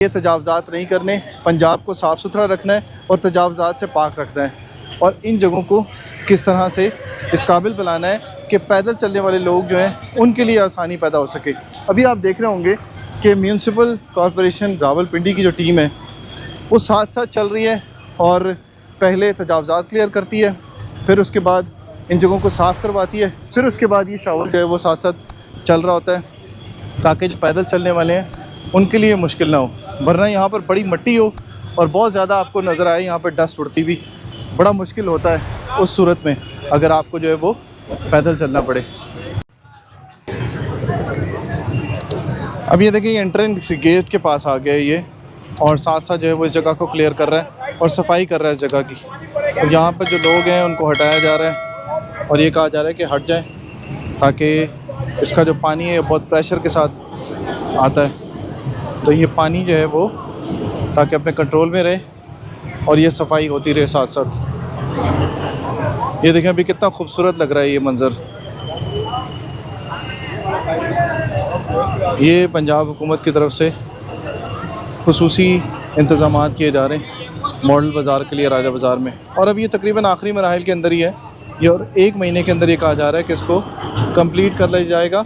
ये तजावज़ात नहीं करने, पंजाब को साफ़ सुथरा रखना है और तजावज़ात से पाक रखना है, और इन जगहों को किस तरह से इस काबिल बनाना है कि पैदल चलने वाले लोग जो हैं उनके लिए आसानी पैदा हो सके। अभी आप देख रहे होंगे कि म्यूनसिपल कॉरपोरेशन रावलपिंडी की जो टीम है वो साथ साथ चल रही है और पहले तजावज़ात क्लियर करती है, फिर उसके बाद इन जगहों को साफ़ करवाती है, फिर उसके बाद ये शावर जो है वो साथ साथ चल रहा होता है ताकि जो पैदल चलने वाले हैं उनके लिए मुश्किल ना हो। वरना यहाँ पर बड़ी मिट्टी हो और बहुत ज़्यादा आपको नज़र आए यहाँ पर डस्ट उड़ती भी, बड़ा मुश्किल होता है उस सूरत में अगर आपको जो है वो पैदल चलना पड़े। अब ये देखिए एंट्रेंस गेट के पास आ गया है ये, और साथ साथ जो है वो इस जगह को क्लियर कर रहा है और सफाई कर रहा है इस जगह की। और यहाँ पर जो लोग हैं उनको हटाया जा रहा है और ये कहा जा रहा है कि हट जाएं ताकि इसका जो पानी है बहुत प्रेशर के साथ आता है, तो ये पानी जो है वो ताकि अपने कंट्रोल में रहे और ये सफाई होती रहे साथ साथ। ये देखें अभी कितना खूबसूरत लग रहा है ये मंज़र। ये पंजाब हुकूमत की तरफ से खुसूसी इंतज़ामात किए जा रहे हैं मॉडल बाज़ार के लिए राजा बाज़ार में, और अब ये तकरीबन आखिरी मराहिल के अंदर ही है ये, और 1 महीने के अंदर ये कहा जा रहा है कि इसको कंप्लीट कर लिया जाएगा